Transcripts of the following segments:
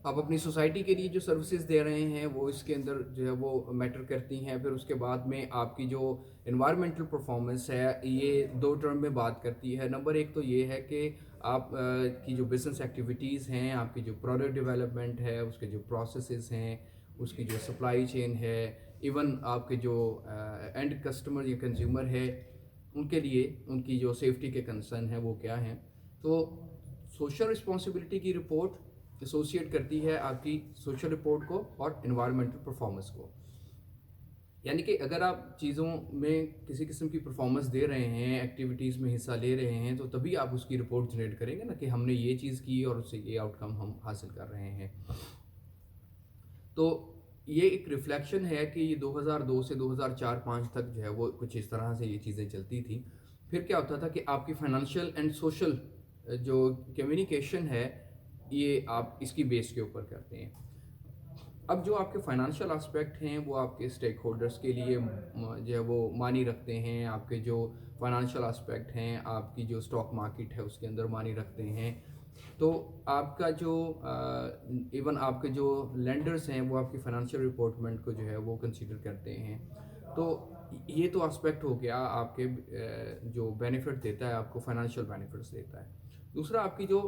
आप अपनी सोसाइटी के लिए जो सर्विसेज दे रहे हैं वो इसके अंदर जो है वो मैटर करती हैं। फिर उसके बाद में आपकी जो इन्वायरमेंटल परफॉर्मेंस है ये दो टर्म में बात करती है। नंबर एक तो ये है कि आप की जो बिजनेस एक्टिविटीज़ हैं, आपकी जो प्रोडक्ट डेवलपमेंट है, उसके जो प्रोसेसेस हैं, उसकी जो सप्लाई चेन है, इवन आपके जो एंड कस्टमर या कंज्यूमर है उनके लिए उनकी जो सेफ्टी के कंसर्न है वो क्या हैं। तो सोशल रिस्पॉन्सिबिलिटी की रिपोर्ट एसोसिएट करती है आपकी सोशल रिपोर्ट को और इन्वायरमेंटल परफॉर्मेंस को। यानी कि अगर आप चीज़ों में किसी किस्म की परफॉर्मेंस दे रहे हैं, एक्टिविटीज़ में हिस्सा ले रहे हैं, तो तभी आप उसकी रिपोर्ट जनरेट करेंगे ना कि हमने ये चीज़ की और उससे ये आउटकम हम हासिल कर रहे हैं। तो ये एक रिफ्लेक्शन है कि ये 2002 से 2004-5 तक जो है वो कुछ इस तरह से ये चीज़ें चलती थी। फिर क्या होता था कि आपकी फाइनेंशियल एंड सोशल जो कम्युनिकेशन है, ये आप इसकी बेस के ऊपर करते हैं। अब जो आपके फाइनेंशियल एस्पेक्ट हैं वो आपके स्टेक होल्डर्स के लिए जो है वो मानी रखते हैं। आपके जो फाइनेंशियल एस्पेक्ट हैं, आपकी जो स्टॉक मार्केट है उसके अंदर मानी रखते हैं। तो आपका जो इवन आपके जो लेंडर्स हैं वो आपकी फाइनेंशियल रिपोर्टमेंट को जो है वो कंसीडर करते हैं। तो ये तो एस्पेक्ट हो गया आपके जो बेनिफिट देता है, आपको फाइनेंशियल बेनिफिट्स देता है। दूसरा आपकी जो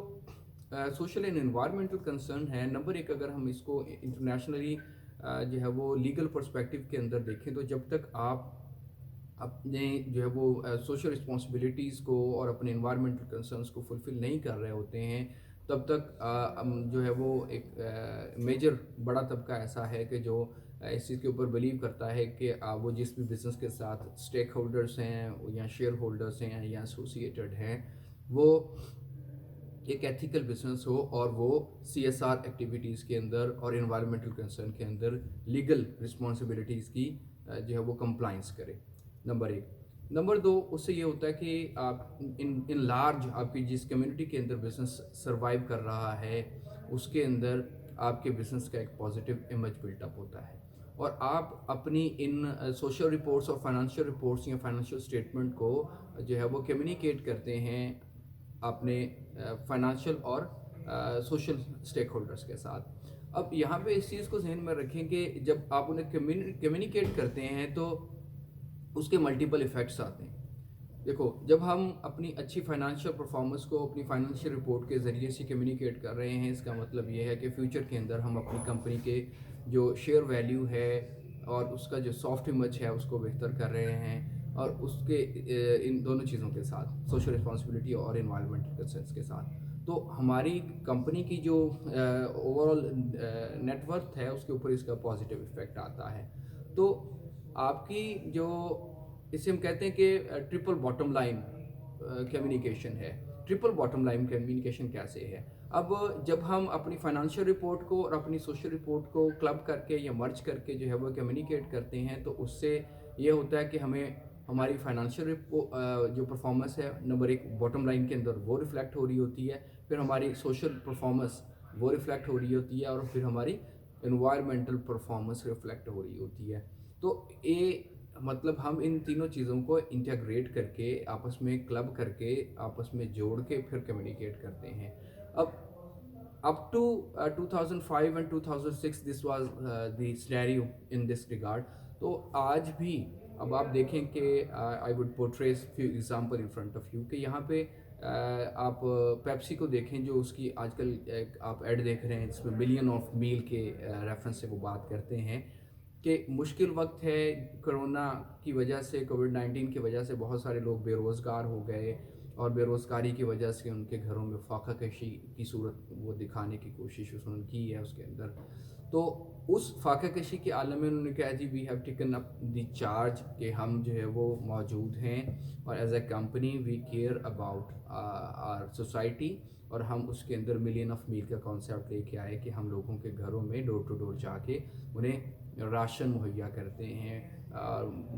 सोशल एंड एनवायरमेंटल कंसर्न है। नंबर एक, अगर हम इसको इंटरनेशनली जो है वो लीगल पर्सपेक्टिव के अंदर देखें, तो जब तक आप अपने जो है वो सोशल रिस्पॉन्सिबिलिटीज़ को और अपने इन्वायरमेंटल कंसर्न्स को फुलफ़िल नहीं कर रहे होते हैं, तब तक जो है वो एक मेजर बड़ा तबका ऐसा है कि जो इस चीज़ के ऊपर बिलीव करता है कि वो जिस भी बिज़नेस के साथ स्टेक होल्डर्स हैं या शेयर होल्डर्स हैं या एसोसिएटेड हैं, वो एक एथिकल बिजनेस हो और वो सीएसआर एक्टिविटीज़ के अंदर और इन्वायरमेंटल कंसर्न के अंदर लीगल रिस्पॉन्सिबिलिटीज़ की जो है वो कंप्लाइंस करे। नंबर एक। नंबर दो, उससे ये होता है कि आप इन लार्ज आपकी जिस कम्युनिटी के अंदर बिजनेस सर्वाइव कर रहा है उसके अंदर आपके बिजनेस का एक पॉजिटिव इमेज बिल्टअप होता है। और आप अपनी इन सोशल रिपोर्ट्स और फाइनेंशियल रिपोर्ट्स या फाइनेंशियल स्टेटमेंट को जो है वो कम्युनिकेट करते हैं अपने फाइनेंशियल और सोशल स्टेक होल्डर्स के साथ। अब यहाँ पे इस चीज़ को ज़हन में रखें कि जब आप उन्हें कम्युनिकेट करते हैं तो उसके मल्टीपल इफ़ेक्ट्स आते हैं। देखो, जब हम अपनी अच्छी फाइनेंशियल परफॉर्मेंस को अपनी फाइनेंशियल रिपोर्ट के ज़रिए से कम्युनिकेट कर रहे हैं, इसका मतलब ये है कि फ्यूचर के अंदर हम अपनी कंपनी के जो शेयर वैल्यू है और उसका जो सॉफ्ट इमेज है उसको बेहतर कर रहे हैं। और उसके इन दोनों चीज़ों के साथ सोशल रिस्पॉन्सिबिलिटी और इन्वायरमेंटल कंसर्न्स के साथ, तो हमारी कंपनी की जो ओवरऑल नेटवर्थ है उसके ऊपर इसका पॉजिटिव इफेक्ट आता है। तो आपकी जो, इसे हम कहते हैं कि ट्रिपल बॉटम लाइन कम्युनिकेशन है। ट्रिपल बॉटम लाइन कम्युनिकेशन कैसे है? अब जब हम अपनी फाइनेंशियल रिपोर्ट को और अपनी सोशल रिपोर्ट को क्लब करके या मर्ज करके जो है वो कम्युनिकेट करते हैं, तो उससे ये होता है कि हमें हमारी फाइनेंशियल जो परफॉर्मेंस है नंबर एक बॉटम लाइन के अंदर वो रिफ्लेक्ट हो रही होती है। फिर हमारी सोशल परफॉर्मेंस वो रिफ्लेक्ट हो रही होती है और फिर हमारी इन्वायरमेंटल परफॉर्मेंस रिफ्लेक्ट हो रही होती है। तो ये मतलब हम इन तीनों चीज़ों को इंटीग्रेट करके आपस में क्लब करके आपस में जोड़ के फिर कम्युनिकेट करते हैं। अब up to 2005 and 2006 this was the scenario in this regard. तो आज भी अब आप देखें कि I would portrays few example in front of you कि यहाँ पे आप पेप्सी को देखें, जो उसकी आजकल एक आप ऐड देख रहे हैं जिसमें मिलियन ऑफ मील के रेफरेंस से वो बात करते हैं कि मुश्किल वक्त है। कोरोना की वजह से, कोविड-19 की वजह से बहुत सारे लोग बेरोज़गार हो गए और बेरोज़गारी की वजह से उनके घरों में फाका कशी की सूरत वो दिखाने की कोशिश उन्होंने की है उसके अंदर। तो उस फाका कशी के आलम में उन्होंने कहा जी we have taken up the charge कि हम जो है वो मौजूद हैं और as a company we care about our society. और हम उसके अंदर मिलियन ऑफ मील का कॉन्सेप्ट लेके आए कि हम लोगों के घरों में डोर टू डोर जाके उन्हें राशन मुहैया करते हैं,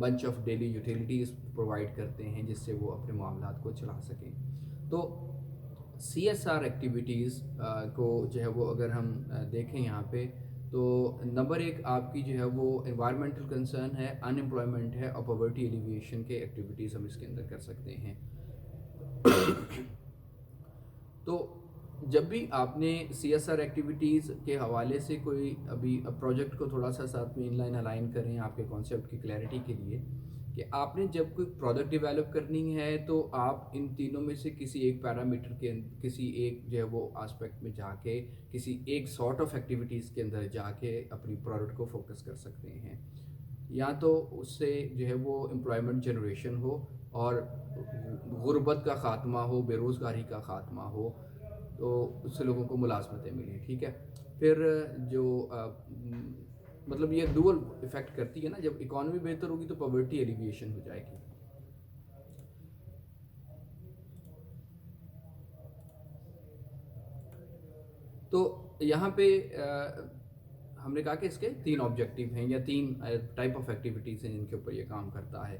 bunch of daily utilities provide करते हैं जिससे वो अपने मामलात को चला सकें। तो सीएसआर एक्टिविटीज़ को जो है वो अगर हम देखें यहाँ पे, तो नंबर एक आपकी जो है वो इन्वायरमेंटल कंसर्न है, अनएम्प्लॉयमेंट है और पॉवर्टी एलिविएशन के एक्टिविटीज़ हम इसके अंदर कर सकते हैं। तो जब भी आपने सीएसआर एक्टिविटीज़ के हवाले से कोई अभी प्रोजेक्ट को थोड़ा सा साथ में इनलाइन अलाइन करें आपके कॉन्सेप्ट की क्लैरिटी के लिए, कि आपने जब कोई प्रोडक्ट डेवलप करनी है तो आप इन तीनों में से किसी एक पैरामीटर के किसी एक जो है वो एस्पेक्ट में जाके किसी एक सॉर्ट ऑफ एक्टिविटीज़ के अंदर जाके अपनी प्रोडक्ट को फोकस कर सकते हैं। या तो उससे जो है वो एम्प्लॉयमेंट जनरेशन हो और गुर्बत का ख़ात्मा हो, बेरोज़गारी का ख़ात्मा हो, तो उससे लोगों को मुलाज़मतें मिलें, ठीक है। फिर जो मतलब ये डुअल इफ़ेक्ट करती है ना, जब इकॉनमी बेहतर होगी तो पॉवर्टी एलिविएशन हो जाएगी। तो यहाँ पे हमने कहा कि इसके 3 ऑब्जेक्टिव हैं या 3 टाइप ऑफ एक्टिविटीज़ हैं जिनके ऊपर ये काम करता है।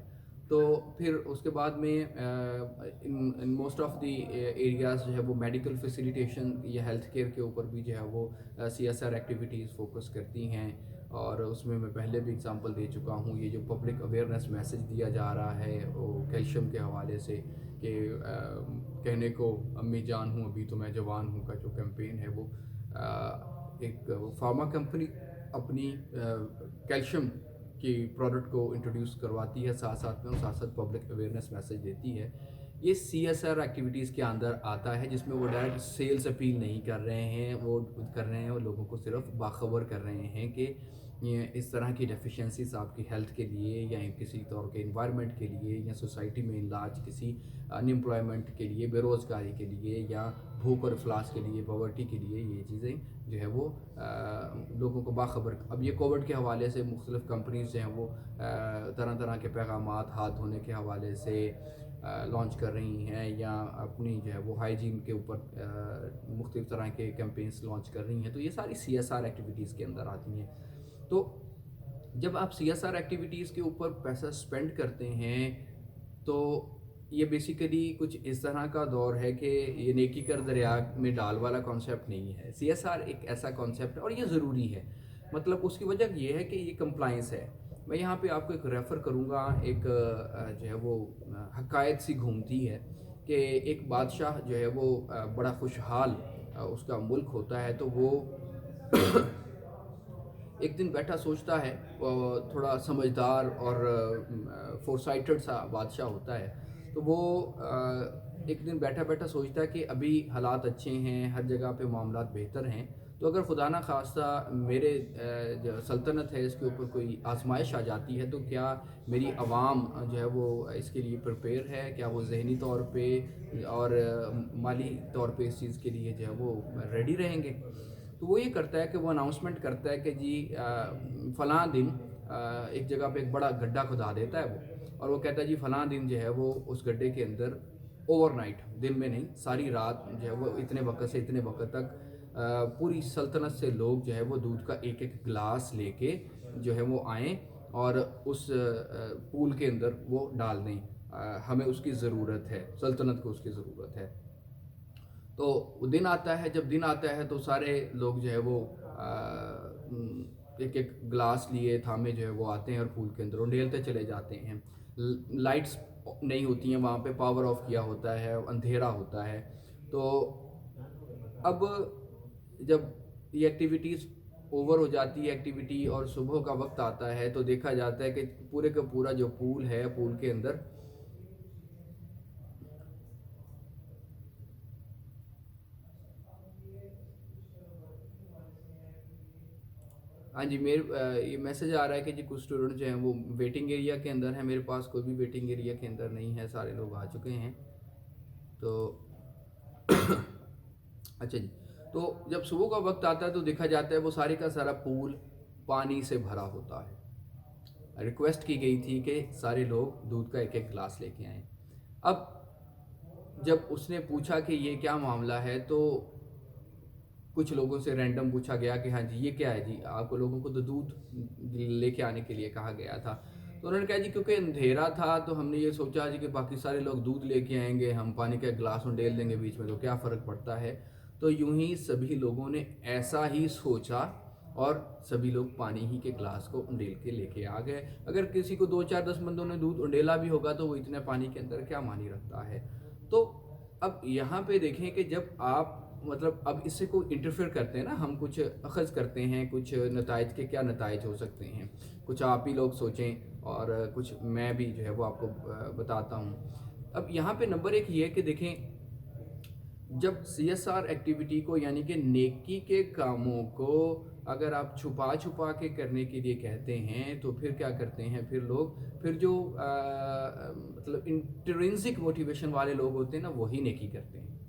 तो फिर उसके बाद में in most of the areas जो है वो मेडिकल फैसिलिटेशन या हेल्थ केयर के ऊपर भी जो है वो सीएसआर एक्टिविटीज़ फोकस करती हैं। और उसमें मैं पहले भी एग्जांपल दे चुका हूँ, ये जो पब्लिक अवेयरनेस मैसेज दिया जा रहा है वो कैल्शियम के हवाले से कि कहने को अम्मी जान हूँ अभी तो मैं जवान हूँ का जो कैंपेन है वो एक फार्मा कंपनी अपनी कैल्शियम की प्रोडक्ट को इंट्रोड्यूस करवाती है साथ साथ में, और साथ साथ पब्लिक अवेयरनेस मैसेज देती है। ये सीएसआर एक्टिविटीज़ के अंदर आता है जिसमें वो डायरेक्ट सेल्स अपील नहीं कर रहे हैं, वो कर रहे हैं वो लोगों को सिर्फ बाखबर कर रहे हैं कि ये इस तरह की डेफिशिएंसीज आपकी हेल्थ के लिए या किसी तौर के इन्वायरमेंट के लिए या सोसाइटी में इलाज किसी अनएम्प्लॉयमेंट के लिए, बेरोज़गारी के लिए या भूख और इफलास के लिए, पॉवर्टी के लिए, ये चीज़ें जो है वो लोगों को बाखबर। अब ये कोविड के हवाले से मुख्तलिफ़ कंपनीज़ जो हैं वो तरह तरह के पैगामात हाथ धोने के हवाले से लॉन्च कर रही हैं या अपनी जो है वो हाइजीन के ऊपर मुख्तलिफ़ तरह के कैंपेन्स लॉन्च कर रही हैं। तो ये सारी सीएसआर एक्टिविटीज़ के अंदर आती हैं। तो जब आप सीएसआर एक्टिविटीज़ के ऊपर पैसा स्पेंड करते हैं तो ये बेसिकली कुछ इस तरह का दौर है कि ये नेकी कर दरिया में डाल वाला कॉन्सेप्ट नहीं है। सीएसआर एक ऐसा कॉन्सेप्ट है और ये ज़रूरी है। मतलब उसकी वजह ये है कि ये कंप्लाइंस है। मैं यहाँ पे आपको एक रेफ़र करूँगा, एक जो है वो हकायत सी घूमती है कि एक बादशाह जो है वो बड़ा खुशहाल उसका मुल्क होता है, तो वो एक दिन बैठा सोचता है, थोड़ा समझदार और फोरसाइटेड सा बादशाह होता है, तो वो एक दिन बैठा बैठा सोचता है कि अभी हालात अच्छे हैं, हर जगह पे मामलात बेहतर हैं, तो अगर खुदा ना खास्ता मेरे जो सल्तनत है इसके ऊपर कोई आजमाइश आ जाती है तो क्या मेरी आवाम जो है वो इसके लिए प्रिपेयर है, क्या वो जहनी तौर पे और माली तौर पे इस चीज़ के लिए जो है वो रेडी रहेंगे। तो वो ये करता है कि वो अनाउंसमेंट करता है कि जी फ़लाँ दिन एक जगह पे एक बड़ा गड्ढा खुदा देता है वो, और वो कहता है जी फ़लाँ दिन जो है वो उस गड्ढे के अंदर ओवरनाइट, दिन में नहीं सारी रात जो है वो इतने वक्त से इतने वक्त तक पूरी सल्तनत से लोग जो है वो दूध का एक एक गिलास लेके जो है वो आएँ और उस पूल के अंदर वो डाल दें। हमें उसकी ज़रूरत है, सल्तनत को उसकी ज़रूरत है। तो दिन आता है, जब दिन आता है तो सारे लोग जो है वो एक एक गिलास लिए थामे जो है वो आते हैं और पूल के अंदर उंडेलते चले जाते हैं। लाइट्स नहीं होती हैं वहाँ पे, पावर ऑफ किया होता है, अंधेरा होता है। तो अब जब ये एक्टिविटीज़ ओवर हो जाती है एक्टिविटी और सुबह का वक्त आता है तो देखा जाता है कि पूरे का पूरा जो पूल है, पूल के अंदर हाँ जी, मेरे ये मैसेज आ रहा है कि जी कुछ स्टूडेंट जो हैं वो वेटिंग एरिया के अंदर हैं। मेरे पास कोई भी वेटिंग एरिया के अंदर नहीं है, सारे लोग आ चुके हैं। तो अच्छा जी, तो जब सुबह का वक्त आता है तो देखा जाता है वो सारे का सारा पूल पानी से भरा होता है। रिक्वेस्ट की गई थी कि सारे लोग दूध का एक एक गिलास लेके आएँ। अब जब उसने पूछा कि ये क्या मामला है, तो कुछ लोगों से रैंडम पूछा गया कि हाँ जी ये क्या है जी, आपको लोगों को तो दूध लेके आने के लिए कहा गया था। तो उन्होंने कहा जी क्योंकि अंधेरा था तो हमने ये सोचा जी कि बाकी सारे लोग दूध लेके आएंगे, हम पानी का गिलास उंडेल देंगे बीच में, तो क्या फ़र्क पड़ता है। तो यूं ही सभी लोगों ने ऐसा ही सोचा और सभी लोग पानी ही के गिलास को उंडेल के लेके आ गए। अगर किसी को 2 4 10 बंदों ने दूध उंडेला भी होगा तो वो इतने पानी के अंदर क्या मानी रखता है। तो अब यहाँ पे देखें कि जब आप मतलब अब इससे को इंटरफेयर करते हैं ना, हम कुछ अखज़ करते हैं, कुछ नताइज के क्या नताइज हो सकते हैं, कुछ आप ही लोग सोचें और कुछ मैं भी जो है वो आपको बताता हूँ। अब यहाँ पे नंबर एक ये है कि देखें, जब सीएसआर एक्टिविटी को यानी कि नेकी के कामों को अगर आप छुपा छुपा के करने के लिए कहते हैं तो फिर क्या करते हैं, फिर लोग, फिर जो मतलब इंट्रिंसिक मोटिवेशन वाले लोग होते हैं ना, वही नेकी करते हैं।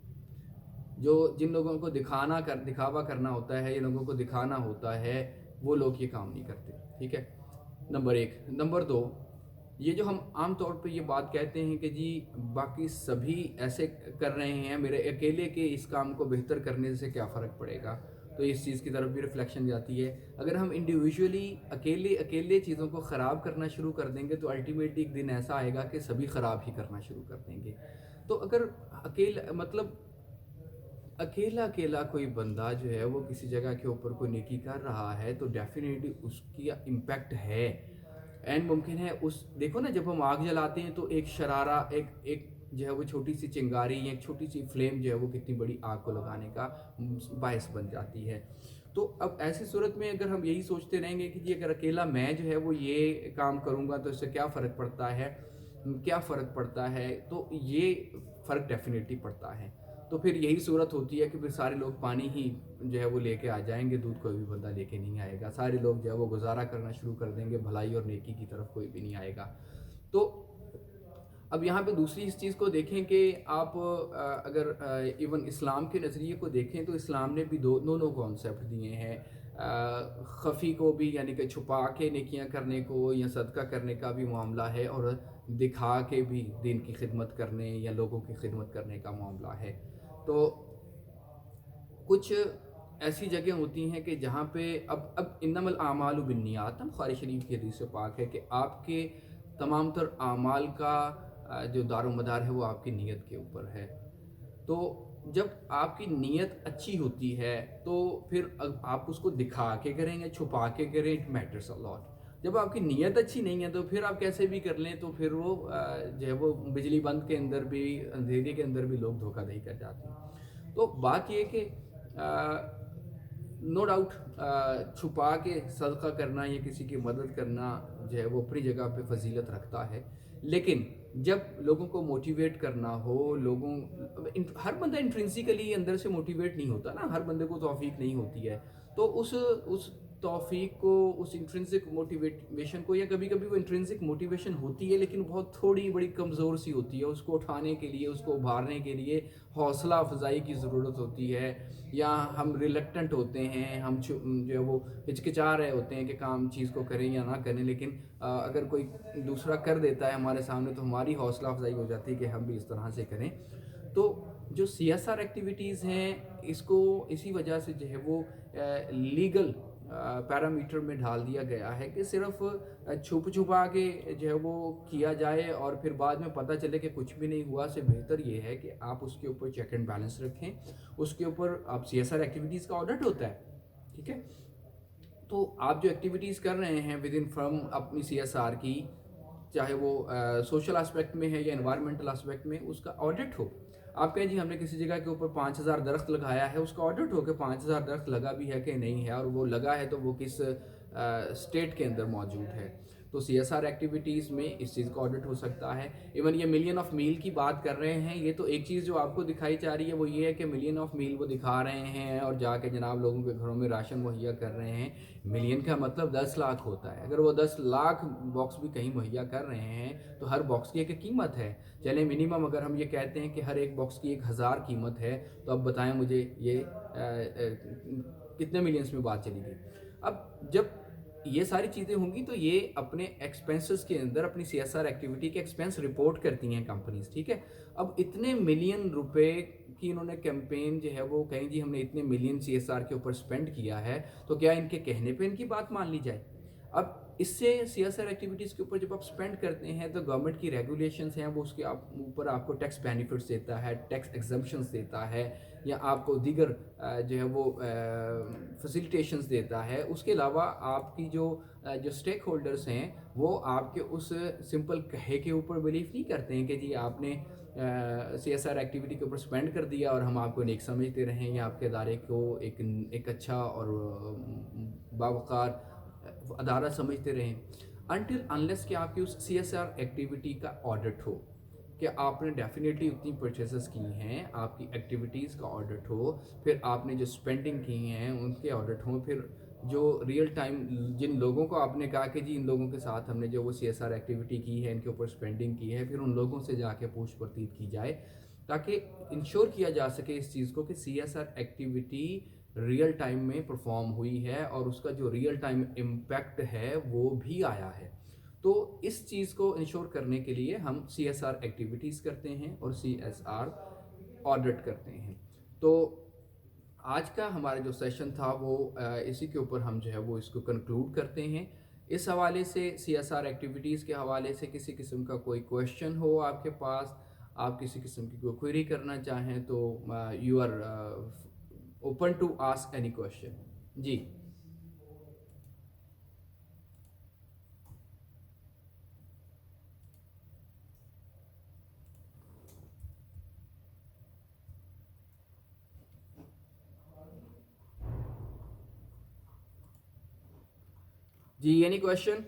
जो जिन लोगों को दिखावा करना होता है, जिन लोगों को दिखाना होता है, वो लोग ये काम नहीं करते। ठीक है, नंबर एक। नंबर दो, ये जो हम आम तौर पे ये बात कहते हैं कि जी बाकी सभी ऐसे कर रहे हैं, मेरे अकेले के इस काम को बेहतर करने से क्या फ़र्क पड़ेगा, तो इस चीज़ की तरफ भी रिफ्लेक्शन जाती है। अगर हम इंडिविजुअली अकेले अकेले चीज़ों को ख़राब करना शुरू कर देंगे तो अल्टीमेटली एक दिन ऐसा आएगा कि सभी ख़राब ही करना शुरू कर देंगे। तो अगर अकेला मतलब अकेला अकेला कोई बंदा जो है वो किसी जगह के ऊपर कोई नेकी कर रहा है तो डेफिनेटली उसकी इम्पैक्ट है। एंड मुमकिन है उस, देखो ना, जब हम आग जलाते हैं तो एक शरारा, एक एक जो है वो छोटी सी चिंगारी या एक छोटी सी फ्लेम जो है वो कितनी बड़ी आग को लगाने का बायस बन जाती है। तो अब ऐसी सूरत में अगर हम यही सोचते रहेंगे कि जी अगर अकेला मैं जो है वो ये काम करूँगा तो इससे क्या फ़र्क पड़ता है, क्या फ़र्क पड़ता है, तो ये फ़र्क डेफिनेटली पड़ता है। तो फिर यही सूरत होती है कि फिर सारे लोग पानी ही जो है वो लेके आ जाएंगे, दूध कोई भी बंदा लेके नहीं आएगा, सारे लोग जो है वो गुजारा करना शुरू कर देंगे, भलाई और नेकी की तरफ कोई भी नहीं आएगा। तो अब यहाँ पे दूसरी इस चीज़ को देखें कि आप अगर इवन इस्लाम के नज़रिए को देखें तो इस्लाम ने भी दोनों कॉन्सेप्ट दिए हैं। खफ़ी को भी यानी कि छुपा के नेकियां करने को या सदका करने का भी मामला है, और दिखा के भी दीन की खिदमत करने या लोगों की खिदमत करने का मामला है। तो कुछ ऐसी जगह होती हैं कि जहाँ पे अब इन्नमल आमालु बिन्नियात, हम बुखारी शरीफ की हदीस से पाक है कि आपके तमाम तर आमाल का जो दारोमदार है वो आपकी नीयत के ऊपर है। तो जब आपकी नीयत अच्छी होती है तो फिर आप उसको दिखा के करें या छुपा के करें, इट मैटर्स अ लॉट। जब आपकी नीयत अच्छी नहीं है तो फिर आप कैसे भी कर लें तो फिर वो जो है वो बिजली बंद के अंदर भी, अंधेरे के अंदर भी लोग धोखाधड़ी कर जाते हैं। तो बात ये कि नो डाउट छुपा के सदका करना या किसी की मदद करना जो है वो अपनी जगह पे फजीलत रखता है, लेकिन जब लोगों को मोटिवेट करना हो, हर बंदा इंट्रिंसिकली अंदर से मोटिवेट नहीं होता ना, हर बंदे को तौफीक नहीं होती है। तो उस तौफीक को, उस इंट्रिंसिक मोटिवेशन को, या कभी कभी वो इंट्रिंसिक मोटिवेशन होती है लेकिन बहुत थोड़ी बड़ी कमज़ोर सी होती है, उसको उठाने के लिए, उसको उभारने के लिए हौसला अफजाई की ज़रूरत होती है, या हम रिलक्टेंट होते हैं, हम जो है वो हिचकिचा रहे होते हैं कि काम चीज़ को करें या ना करें, लेकिन अगर कोई दूसरा कर देता है हमारे सामने तो हमारी हौसला अफजाई हो जाती है कि हम भी इस तरह से करें। तो जो सीएसआर एक्टिविटीज़ हैं इसको इसी वजह से जो है वो लीगल पैरामीटर में ढाल दिया गया है कि सिर्फ छुप छुपा के जो है वो किया जाए और फिर बाद में पता चले कि कुछ भी नहीं हुआ, से बेहतर ये है कि आप उसके ऊपर चेक एंड बैलेंस रखें, उसके ऊपर आप सीएसआर एक्टिविटीज़ का ऑडिट होता है। ठीक है, तो आप जो एक्टिविटीज़ कर रहे हैं विद इन फर्म अपनी सीएसआर की, चाहे वो सोशल एस्पेक्ट में है या एनवायरमेंटल एस्पेक्ट में, उसका ऑडिट हो। आप कहें जी हमने किसी जगह के ऊपर 5000 दरख्त लगाया है, उसका ऑडिट हो कि 5000 दरख्त लगा भी है कि नहीं है, और वो लगा है तो वो किस स्टेट के अंदर मौजूद है। तो सीएसआर एक्टिविटीज़ में इस चीज़ का ऑडिट हो सकता है। इवन ये मिलियन ऑफ मील की बात कर रहे हैं, ये तो एक चीज़ जो आपको दिखाई जा रही है वो ये है कि मिलियन ऑफ मील वो दिखा रहे हैं और जाके जनाब लोगों के घरों में राशन मुहैया कर रहे हैं। मिलियन का मतलब 10 लाख होता है। अगर वो 10 लाख बॉक्स भी कहीं मुहैया कर रहे हैं तो हर बॉक्स की एक कीमत है। चले मिनिमम अगर हम ये कहते हैं कि हर एक बॉक्स की 1000 कीमत है, तो अब बताएं मुझे ये कितने मिलियंस में बात चली गई। अब जब ये सारी चीज़ें होंगी तो ये अपने एक्सपेंसेस के अंदर अपनी सीएसआर एक्टिविटी के एक्सपेंस रिपोर्ट करती हैं कंपनीज। ठीक है, अब इतने मिलियन रुपए की इन्होंने कैंपेन जो है वो कहें जी हमने इतने मिलियन सीएसआर के ऊपर स्पेंड किया है, तो क्या इनके कहने पे इनकी बात मान ली जाए? अब इससे सीएसआर एक्टिविटीज़ के ऊपर जब आप स्पेंड करते हैं तो गवर्नमेंट की रेगुलेशंस हैं वो उसके आप ऊपर आपको टैक्स बेनिफिट्स देता है, टैक्स एग्जम्पशंस देता है, या आपको दीगर जो है वो फैसिलिटेशंस देता है। उसके अलावा आपकी जो स्टेक होल्डर्स हैं वो आपके उस सिंपल कहे के ऊपर बिलीव नहीं करते हैं कि जी आपने CSR एक्टिविटी के ऊपर स्पेंड कर दिया और हम आपको नेक समझते रहें या आपके अदारे को एक अच्छा और बावकार अदारा समझते रहें, अनटिल अनलेस कि आपकी उस CSR एक्टिविटी का ऑडिट हो, कि आपने डेफिनेटली उतनी परचेसेस की हैं, आपकी एक्टिविटीज़ का ऑडिट हो, फिर आपने जो स्पेंडिंग की हैं उनके ऑडिट हों, फिर जो रियल टाइम जिन लोगों को आपने कहा कि जी इन लोगों के साथ हमने जो वो CSR एक्टिविटी की है, इनके ऊपर स्पेंडिंग की है, फिर उन लोगों से जाके पूछ परतीत की जाए, ताकि इंश्योर किया जा सके इस चीज़ को कि CSR एक्टिविटी रियल टाइम में परफॉर्म हुई है और उसका जो रियल टाइम इम्पैक्ट है वो भी आया है। तो इस चीज़ को इंश्योर करने के लिए हम CSR एक्टिविटीज़ करते हैं और CSR ऑडिट करते हैं। तो आज का हमारा जो सेशन था वो इसी के ऊपर हम जो है वो इसको कंक्लूड करते हैं। इस हवाले से CSR एक्टिविटीज़ के हवाले से किसी किस्म का कोई क्वेश्चन हो आपके पास, आप किसी किस्म की कोई क्वेरी करना चाहें तो you are open to ask any question. जी जी, एनी क्वेश्चन?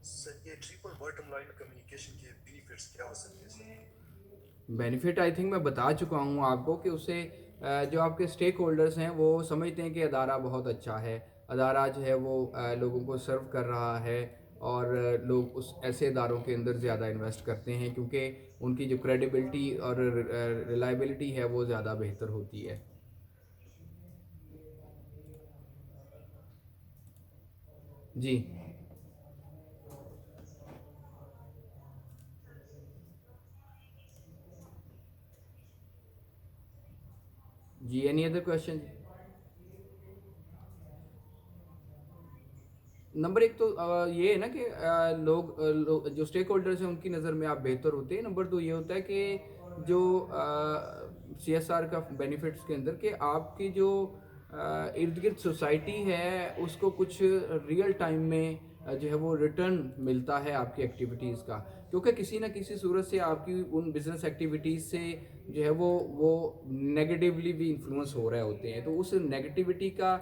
सर ये ट्रिपल बॉटम लाइन कम्युनिकेशन के बेनिफिट्स क्या हो सकते हैं सर? बेनिफिट आई थिंक मैं बता चुका हूँ आपको कि उससे जो आपके स्टेक होल्डर्स हैं वो समझते हैं कि अदारा बहुत अच्छा है, अदारा जो है वो लोगों को सर्व कर रहा है, और लोग उस ऐसे इदारों के अंदर ज़्यादा इन्वेस्ट करते हैं क्योंकि उनकी जो क्रेडिबिलिटी और रिलायबिलिटी है वो ज़्यादा बेहतर होती है। जी जी, एनी अदर क्वेश्चन? नंबर एक तो ये है ना कि लोग जो स्टेक होल्डर्स हैं उनकी नज़र में आप बेहतर होते हैं। नंबर दो ये होता है कि जो CSR का बेनिफिट्स के अंदर कि आपकी जो इर्द गिर्द सोसाइटी है उसको कुछ रियल टाइम में जो है वो रिटर्न मिलता है आपकी एक्टिविटीज़ का, क्योंकि किसी ना किसी सूरत से आपकी उन बिजनेस एक्टिविटीज़ से जो है वो नेगेटिवली भी इन्फ्लुएंस हो रहे होते हैं। तो उस नेगेटिविटी का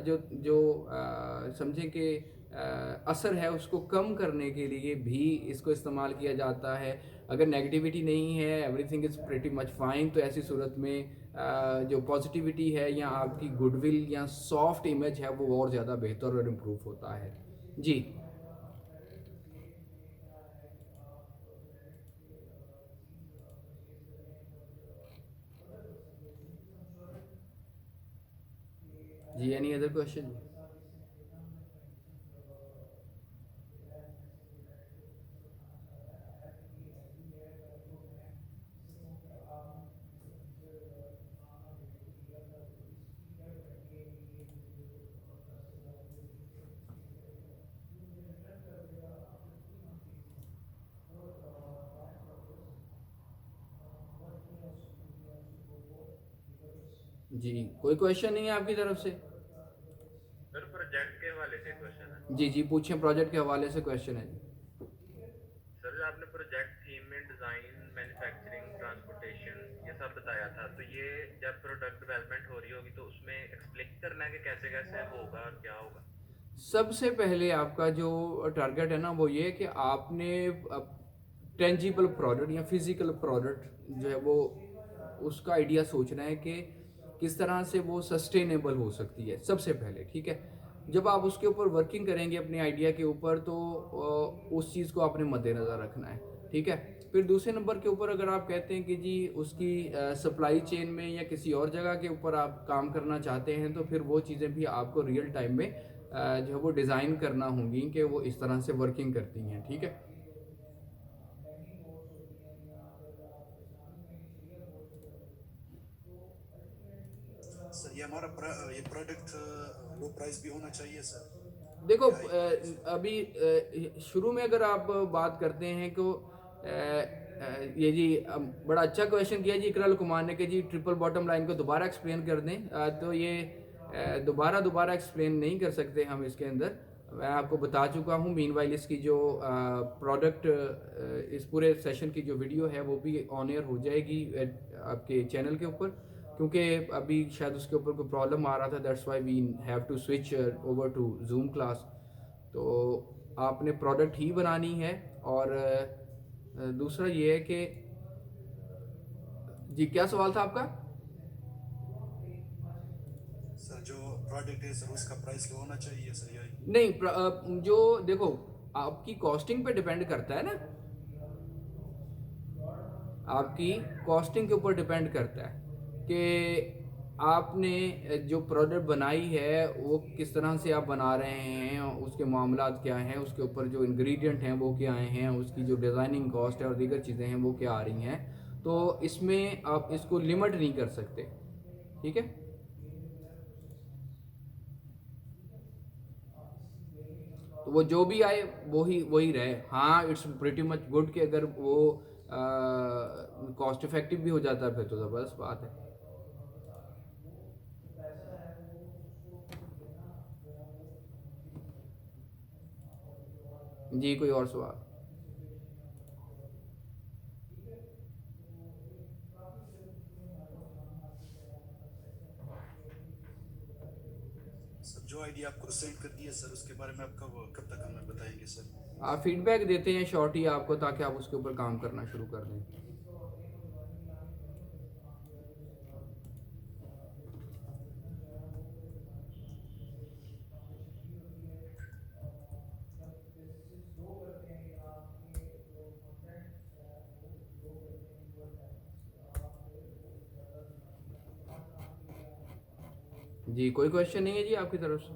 जो जो समझें कि असर है उसको कम करने के लिए भी इसको इस्तेमाल किया जाता है। अगर नेगेटिविटी नहीं है, everything is pretty much fine, तो ऐसी सूरत में जो पॉजिटिविटी है या आपकी गुडविल या सॉफ्ट इमेज है वो और ज़्यादा बेहतर और इम्प्रूव होता है। जी जी, एनी अदर क्वेश्चन? जी, कोई क्वेश्चन नहीं है आपकी तरफ से? सर प्रोजेक्ट के हवाले से क्वेश्चन है। जी जी, पूछें, प्रोजेक्ट के हवाले से क्वेश्चन है जी। सर जो आपने प्रोजेक्ट थीम में डिजाइन, मैन्युफैक्चरिंग, ट्रांसपोर्टेशन ये सब बताया था, तो ये जब प्रोडक्ट डेवलपमेंट हो रही होगी तो उसमें एक्सप्लेन करना है कि कैसे कैसे होगा और क्या होगा? सबसे पहले आपका जो टारगेट है ना वो ये है कि आपने टेंजिबल प्रोडक्ट या फिजिकल प्रोडक्ट जो है वो उसका आइडिया सोचना है कि किस तरह से वो सस्टेनेबल हो सकती है सबसे पहले, ठीक है। जब आप उसके ऊपर वर्किंग करेंगे अपने आइडिया के ऊपर तो उस चीज़ को आपने मद्देनज़र रखना है, ठीक है। फिर दूसरे नंबर के ऊपर अगर आप कहते हैं कि जी उसकी सप्लाई चेन में या किसी और जगह के ऊपर आप काम करना चाहते हैं तो फिर वो चीज़ें भी आपको रियल टाइम में जो है वो डिज़ाइन करना होंगी कि वो इस तरह से वर्किंग करती हैं, ठीक है। सर ये ये प्रोडक्ट लो प्राइस भी होना चाहिए सर, देखो या हाई प्राइस? अभी शुरू में अगर आप बात करते हैं तो ये जी बड़ा अच्छा क्वेश्चन किया जी इकरा लुकमान ने कि जी ट्रिपल बॉटम लाइन को दोबारा एक्सप्लेन कर दें। तो ये दोबारा दोबारा एक्सप्लेन नहीं कर सकते हम इसके अंदर। मैं आपको बता चुका हूँ। मीनवाइल इसकी जो प्रोडक्ट इस पूरे सेशन की जो वीडियो है वो भी ऑन एयर हो जाएगी आपके चैनल के ऊपर, क्योंकि अभी शायद उसके ऊपर कोई प्रॉब्लम आ रहा था, that's why we have to switch over to Zoom class. तो आपने प्रोडक्ट ही बनानी है। और दूसरा ये है कि जी, क्या सवाल था आपका? सर जो प्रोडक्ट है सर उसका प्राइस लो होना चाहिए सर, यही। नहीं, जो देखो, आपकी कॉस्टिंग पे डिपेंड करता है ना, आपकी कॉस्टिंग के ऊपर डिपेंड करता है कि आपने जो प्रोडक्ट बनाई है वो किस तरह से आप बना रहे हैं, उसके मामलात क्या हैं, उसके ऊपर जो इंग्रेडिएंट हैं वो क्या हैं, उसकी जो डिज़ाइनिंग कॉस्ट है और दीगर चीज़ें हैं वो क्या आ रही हैं। तो इसमें आप इसको लिमिट नहीं कर सकते, ठीक है। तो वो जो भी आए वही वही रहे। हाँ, इट्स प्रिटी मच गुड कि अगर वो कॉस्ट इफेक्टिव भी हो जाता है फिर तो ज़बरदस्त बात है। जी, कोई और सवाल? सर जो आईडी आपको सेंड कर दी है सर, उसके बारे में आप कब तक हमें बताएंगे सर? आप फीडबैक देते हैं शॉर्ट ही आपको, ताकि आप उसके ऊपर काम करना शुरू कर दें। जी, कोई क्वेश्चन नहीं है जी आपकी तरफ से?